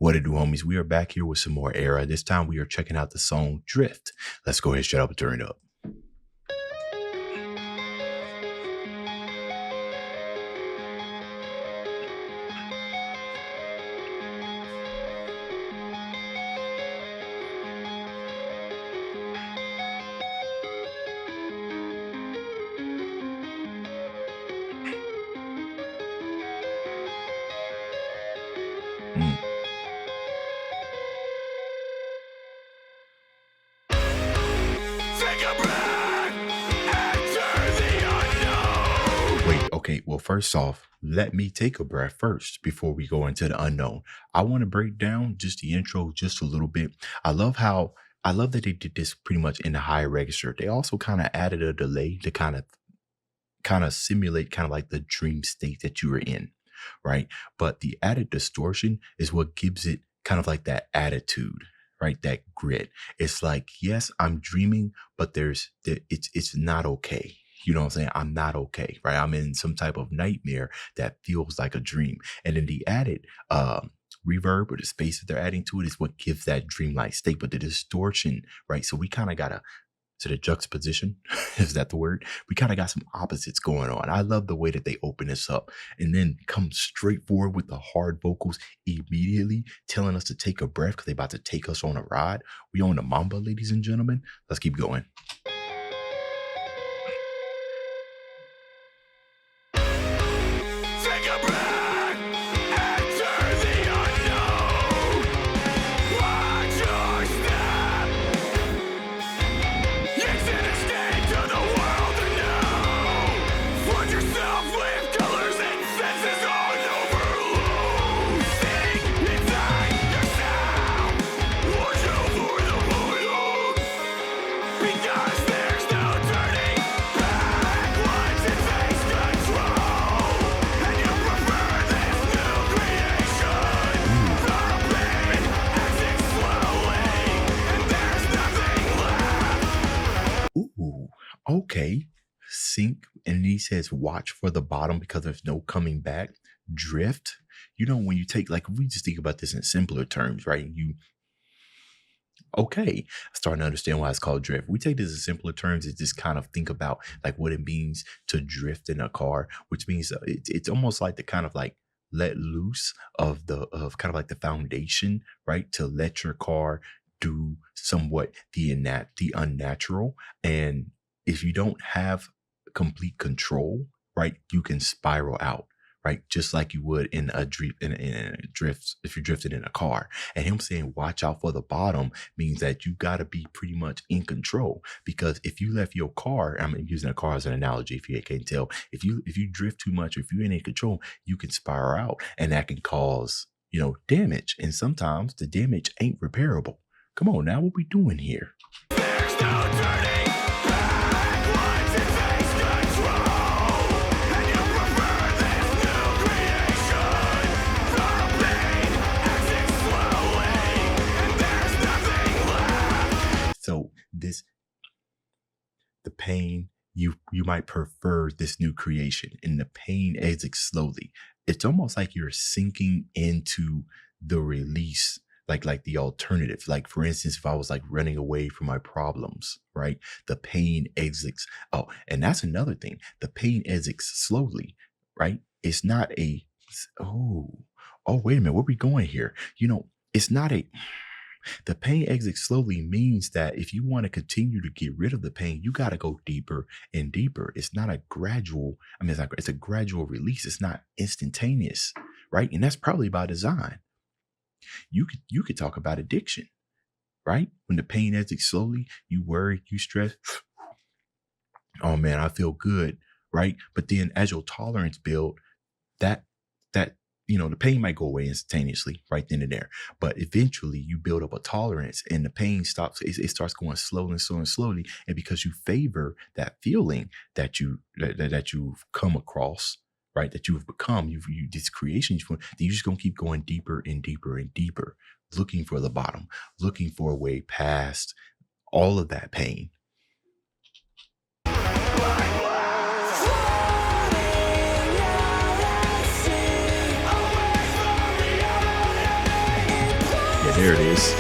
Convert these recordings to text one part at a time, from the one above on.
What it do, homies? We are back here with some more ERRA. This time we are checking out the song Drift. Let's go ahead, shut up and turn it up. Wait, okay, well, first off, let me take a breath first before we go into the unknown. I want to break down just the intro just a little bit. I love that they did this pretty much in the higher register. They also kind of added a delay to kind of simulate kind of like the dream state that you were in, right? But the added distortion is what gives it kind of like that attitude, right? That grit. It's like, yes, I'm dreaming, but it's not okay. You know what I'm saying? I'm not okay, right? I'm in some type of nightmare that feels like a dream. And then the added reverb or the space that they're adding to it is what gives that dreamlike state. But the distortion, right? So we kind of got the juxtaposition, is that the word? We kind of got some opposites going on. I love the way that they open this up and then come straight forward with the hard vocals immediately, telling us to take a breath because they're about to take us on a ride. We on the Mamba, ladies and gentlemen. Let's keep going. Ooh, okay. Sink, and he says, watch for the bottom because there's no coming back. Drift. You know, when you take, like, we just think about this in simpler terms, right? Okay, starting to understand why it's called drift. We take this in simpler terms and just kind of think about like what it means to drift in a car, which means it's almost like the kind of like let loose of kind of like the foundation, right? To let your car do somewhat the unnatural. And if you don't have complete control, right, you can spiral out, right? Just like you would in a drift, if you're drifting in a car. And him saying, watch out for the bottom means that you got to be pretty much in control, because if you left your car, I'm using a car as an analogy, if you can't tell, if you drift too much, or if you're in control, you can spiral out, and that can cause, damage. And sometimes the damage ain't repairable. Come on now, what we doing here? There's no turning back once it takes control, and you prefer this new creation. The pain exits slowly, and there's nothing left. So the pain, you might prefer this new creation, and the pain exits slowly. It's almost like you're sinking into the release, like the alternative. Like, for instance, if I was like running away from my problems, right? The pain exits. Oh, and that's another thing. The pain exits slowly, right? It's not wait a minute. Where we going here? It's not the pain exits slowly means that if you want to continue to get rid of the pain, you got to go deeper and deeper. It's not a gradual, it's a gradual release. It's not instantaneous, right? And that's probably by design. You could talk about addiction, right? When the pain exits slowly, you worry, you stress. Oh man, I feel good, right? But then as your tolerance build, that the pain might go away instantaneously, right then and there. But eventually, you build up a tolerance, and the pain stops. It starts going slowly and slowly and slowly. And because you favor that feeling that you've come across, right, that you've become, this creation, then you're just gonna keep going deeper and deeper and deeper, looking for the bottom, looking for a way past all of that pain. There it is.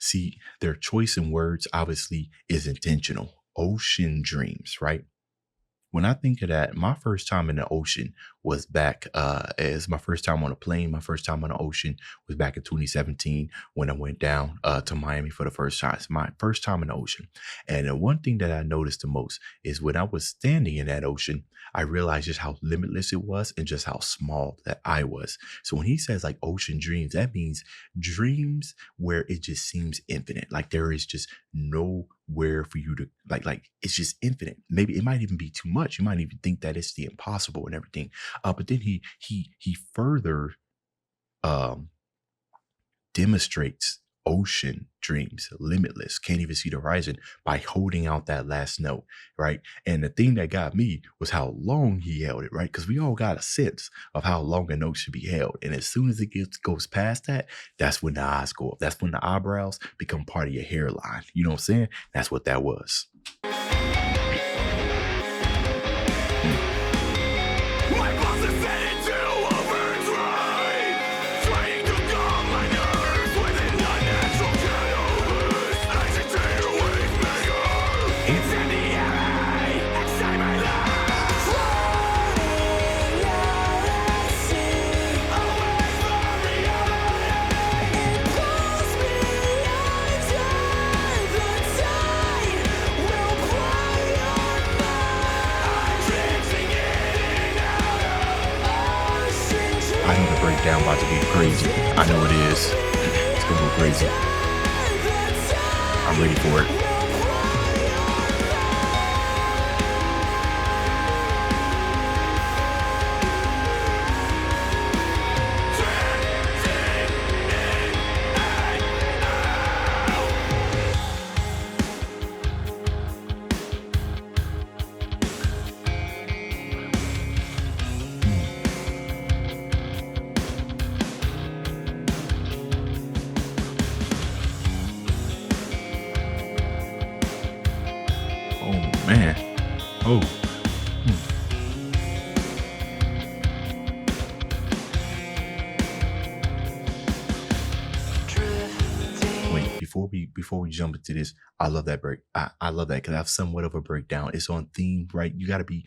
See, their choice in words obviously is intentional. Ocean dreams, right? When I think of that, my first time in the ocean was back as my first time on a plane. My first time on the ocean was back in 2017 when I went down to Miami for the first time. It's my first time in the ocean. And the one thing that I noticed the most is when I was standing in that ocean, I realized just how limitless it was and just how small that I was. So when he says like ocean dreams, that means dreams where it just seems infinite. Like there is just nowhere for you to like it's just infinite. Maybe it might even be too much. You might even think that it's the impossible and everything. But then he further demonstrates ocean dreams, limitless, can't even see the horizon by holding out that last note, right? And the thing that got me was how long he held it, right? Because we all got a sense of how long a note should be held. And as soon as it goes past that, that's when the eyes go up. That's when the eyebrows become part of your hairline. You know what I'm saying? That's what that was. I know the breakdown about to be crazy. I know it is. It's gonna go crazy. I'm ready for it. Oh man. Oh. Wait, before we jump into this, I love that break. I love that because I have somewhat of a breakdown. It's on theme, right? You gotta be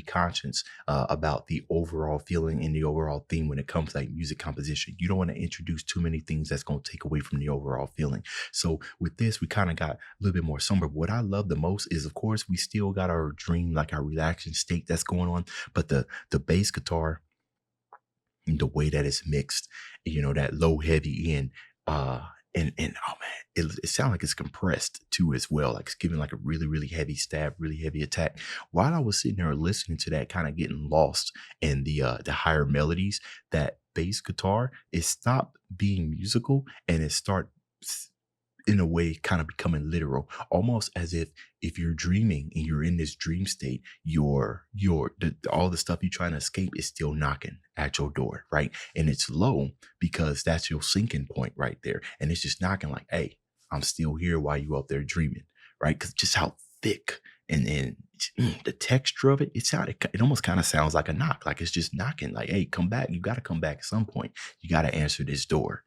conscious about the overall feeling and the overall theme when it comes to like music composition. You don't want to introduce too many things that's gonna take away from the overall feeling. So with this, we kind of got a little bit more somber. What I love the most is, of course, we still got our dream, like our relaxing state that's going on, but the bass guitar, the way that it's mixed, you know, that low heavy end, and oh man, it sounds like it's compressed too as well. Like it's giving like a really, really heavy stab, really heavy attack. While I was sitting there listening to that, kind of getting lost in the higher melodies, that bass guitar, it stopped being musical and it started in a way kind of becoming literal, almost as if you're dreaming and you're in this dream state, all the stuff you're trying to escape is still knocking at your door, right? And it's low because that's your sinking point right there, and it's just knocking like, hey, I'm still here while you up there dreaming, right? Because just how thick and the texture of it, it almost kind of sounds like a knock, like it's just knocking, like, hey, come back, you got to come back at some point, you got to answer this door.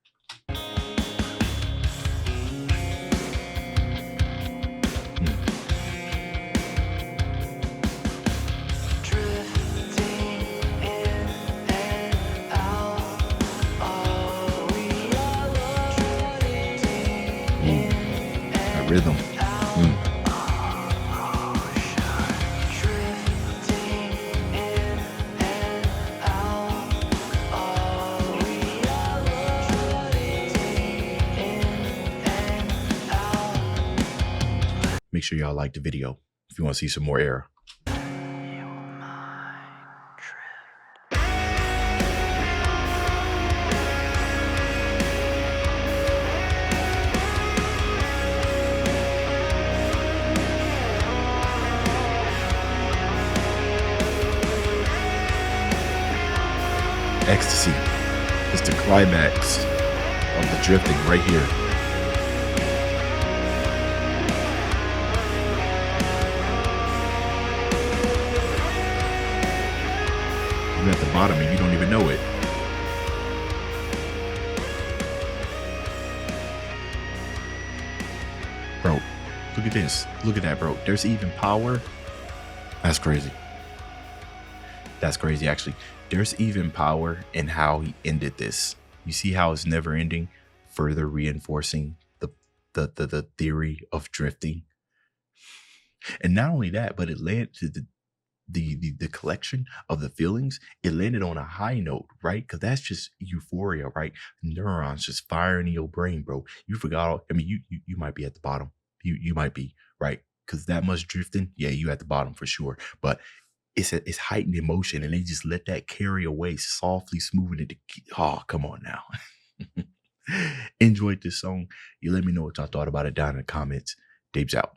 Rhythm. Make sure y'all like the video if you want to see some more ERRA. ecstasy. It's the climax of the drifting right here. You're at the bottom and you don't even know it. Bro, look at this. Look at that, bro. There's even power. That's crazy. That's crazy, actually. There's even power in how he ended this. You see how it's never ending, further reinforcing the theory of drifting. And not only that, but it led to the collection of the feelings. It landed on a high note, right? Because that's just euphoria, right? Neurons just firing in your brain, bro. You forgot. I mean, you might be at the bottom. You might be, right? Because that much drifting, yeah, you at the bottom for sure. But it's heightened emotion, and they just let that carry away softly, smoothing it. Oh, come on now. Enjoyed this song. You let me know what y'all thought about it down in the comments. Dave's out.